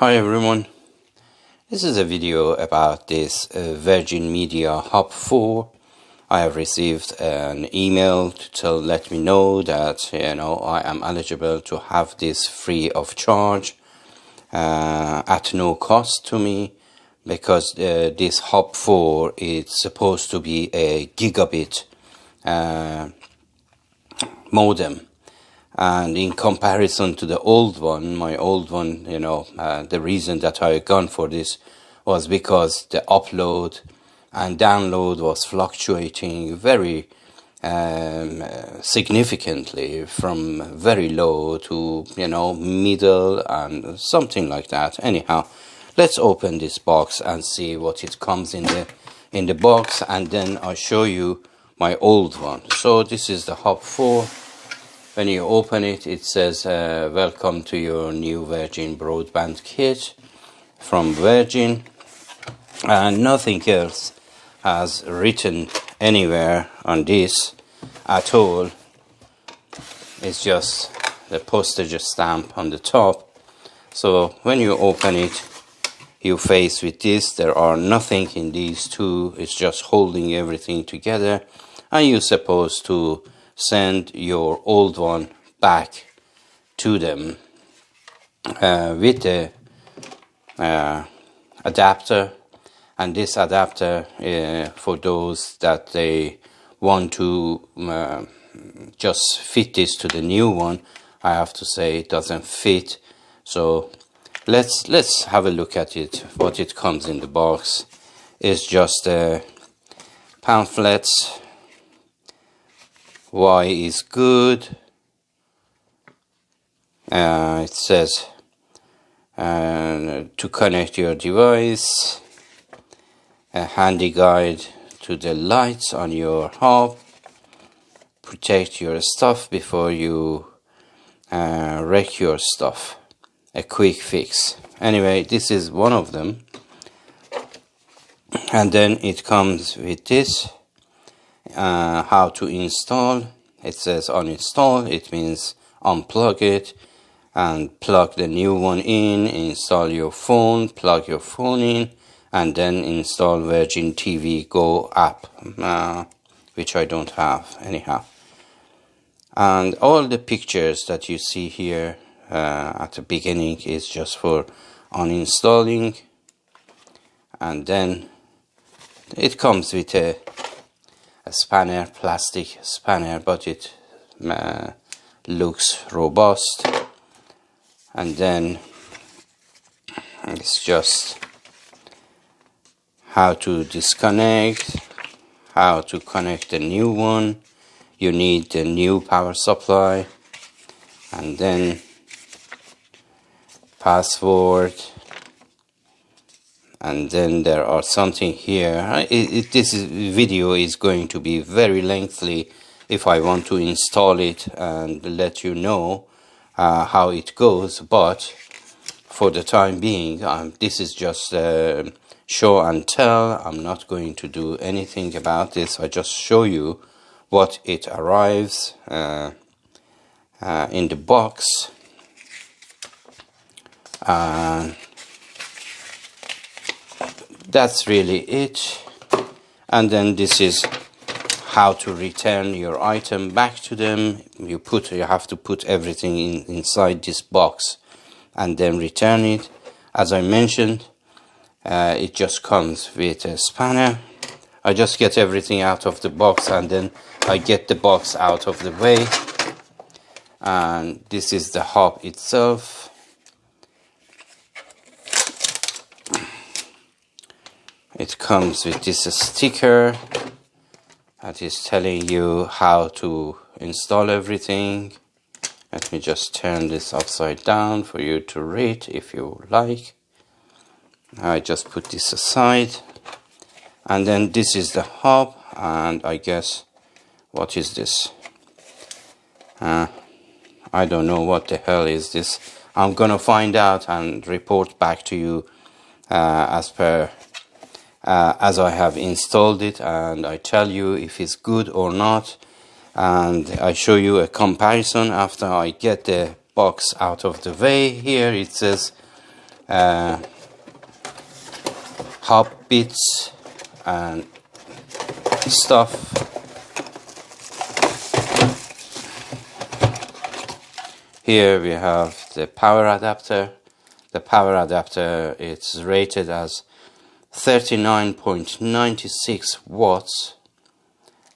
Hi everyone, this is a video about this Virgin Media Hub 4. I have received an email to let me know that I am eligible to have this free of charge at no cost to me, because this Hub 4 is supposed to be a gigabit modem. And in comparison to the old one, my old one, the reason that I gone for this was because the upload and download was fluctuating very significantly, from very low to, middle and something like that. Anyhow, let's open this box and see what it comes in the box, and then I'll show you my old one. So this is the Hub 4. When you open it, it says, welcome to your new Virgin broadband kit from Virgin, and nothing else has written anywhere on this at all. It's just the postage stamp on the top. So when you open it, you face with this. There are nothing in these two. It's just holding everything together, and you're supposed to send your old one back to them with the adapter. And this adapter, for those that they want to just fit this to the new one, I have to say it doesn't fit. So let's have a look at it. What it comes in the box is just pamphlets. Why is good. It says to connect your device, a handy guide to the lights on your hub, protect your stuff before you wreck your stuff, a quick fix. Anyway, this is one of them. And then it comes with this. How to install. It says uninstall. It means unplug it and plug the new one in. Install your phone, plug your phone in, and then install Virgin TV Go app, which I don't have anyhow. And all the pictures that you see here at the beginning is just for uninstalling. And then it comes with a spanner, plastic spanner, but it looks robust. And then it's just how to disconnect, how to connect the new one. You need the new power supply, and then password. And then there are something here. This video is going to be very lengthy if I want to install it and let you know how it goes. But for the time being, this is just show and tell. I'm not going to do anything about this. I just show you what it arrives in the box. That's really it. And then this is how to return your item back to them. You have to put everything inside this box and then return it. As I mentioned, it just comes with a spanner. I just get everything out of the box, and then I get the box out of the way. And this is the hub itself. It comes with this sticker that is telling you how to install everything. Let me just turn this upside down for you to read if you like. I just put this aside. And then this is the hub, and I guess, what is this? I don't know what the hell is this. I'm gonna find out and report back to you as I have installed it, and I tell you if it's good or not, and I show you a comparison after I get the box out of the way. Here it says hub bits and stuff. Here we have the power adapter. The power adapter, it's rated as 39.96 watts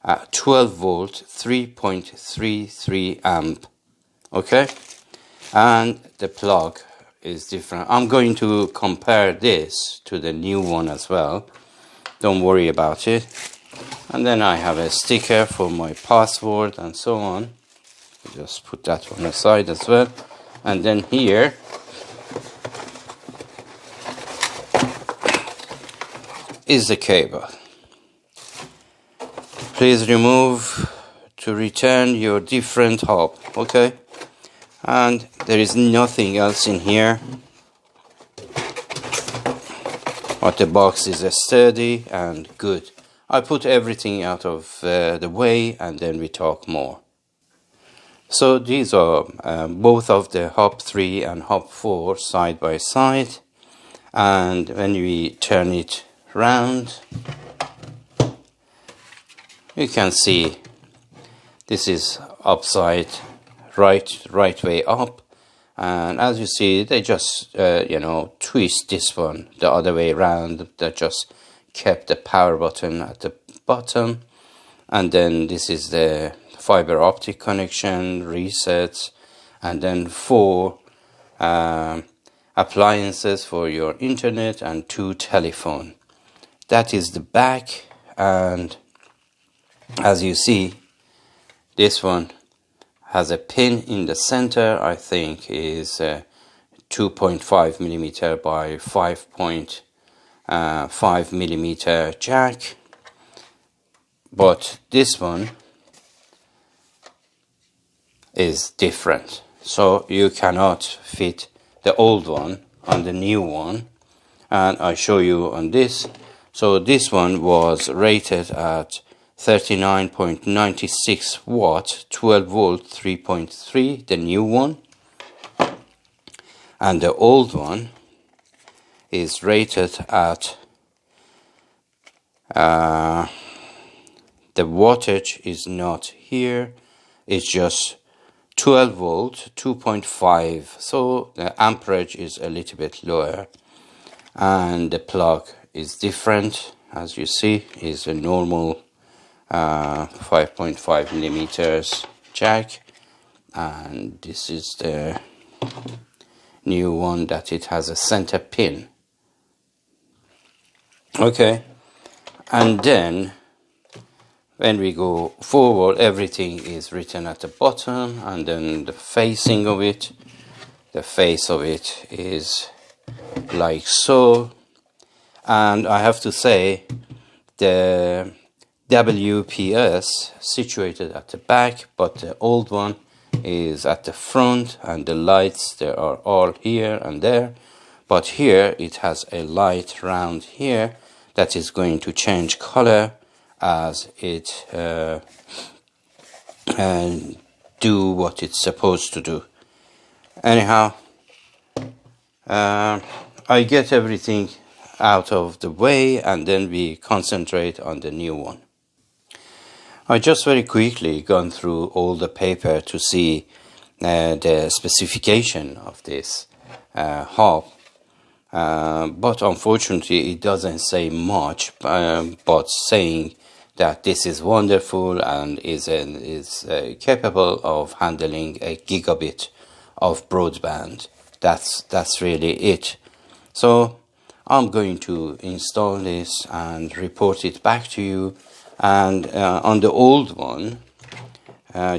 at 12 volt 3.33 amp. Okay, and the plug is different. I'm going to compare this to the new one as well, don't worry about it. And then I have a sticker for my password and so on. Just put that on the side as well. And then here is the cable. Please remove to return your different hub. Okay, and there is nothing else in here, but the box is sturdy and good. I put everything out of the way and then we talk more. So these are both of the hub 3 and hub 4 side by side, and when we turn it round you can see this is upside right way up, and as you see they just twist this one the other way around. That just kept the power button at the bottom, and then this is the fiber optic connection, resets, and then 4 appliances for your internet and 2 telephone. That is the back, and as you see this one has a pin in the center. I think is 2.5 millimeter by 5.5 millimeter jack, but this one is different, so you cannot fit the old one on the new one, and I show you on this. So this one was rated at 39.96 watt 12 volt 3.3, the new one, and the old one is rated at the wattage is not here, it's just 12 volt 2.5, so the amperage is a little bit lower, and the plug is different. As you see, is a normal 5.5 millimeters jack, and this is the new one that it has a center pin. Okay, and then when we go forward everything is written at the bottom, and then the facing of it, the face of it is like so. And I have to say the WPS situated at the back, but the old one is at the front, and the lights there are all here and there, but here it has a light round here that is going to change color as it do what it's supposed to do. Anyhow, I get everything out of the way and then we concentrate on the new one. I just very quickly gone through all the paper to see the specification of this hub, but unfortunately it doesn't say much, but saying that this is wonderful and is capable of handling a gigabit of broadband. That's really it. So I'm going to install this and report it back to you. And on the old one,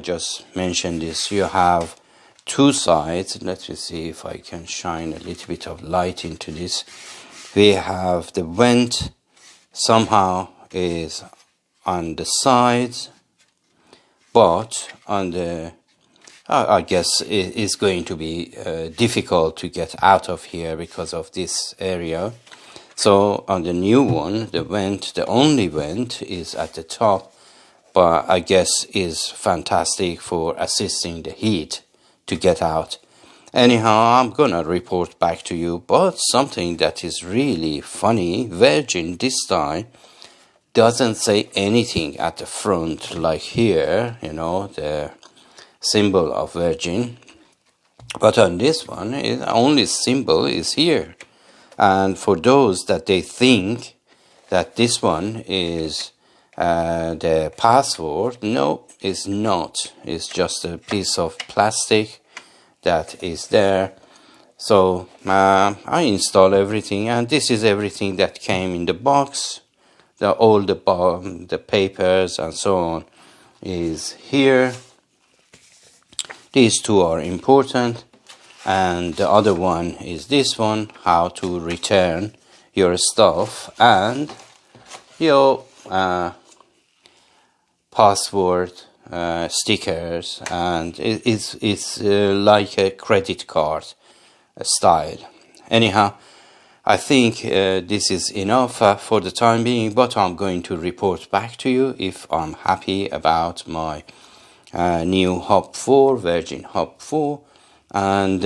just mention this, you have two sides. Let me see if I can shine a little bit of light into this. We have the vent somehow is on the sides, but on the I guess it is going to be difficult to get out of here because of this area. So on the new one, the vent, the only vent is at the top, but I guess is fantastic for assisting the heat to get out. Anyhow, I'm gonna report back to you. But something that is really funny, Virgin this time doesn't say anything at the front, like here, you know, the symbol of Virgin. But on this one, the only symbol is here. And for those that they think that this one is the password, no, it's not. It's just a piece of plastic that is there. So I install everything, and this is everything that came in the box. All the papers and so on is here. These two are important, and the other one is this one, how to return your stuff and your password stickers, and it's like a credit card style. Anyhow, I think this is enough for the time being, but I'm going to report back to you if I'm happy about my new Hub 4, Virgin Hub 4, and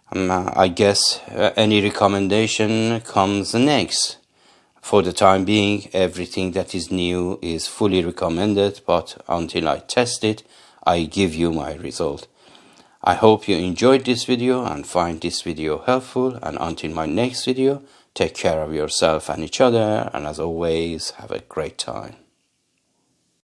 I guess any recommendation comes next. For the time being, everything that is new is fully recommended, but until I test it, I give you my result. I hope you enjoyed this video and find this video helpful, and until my next video, take care of yourself and each other, and as always, have a great time.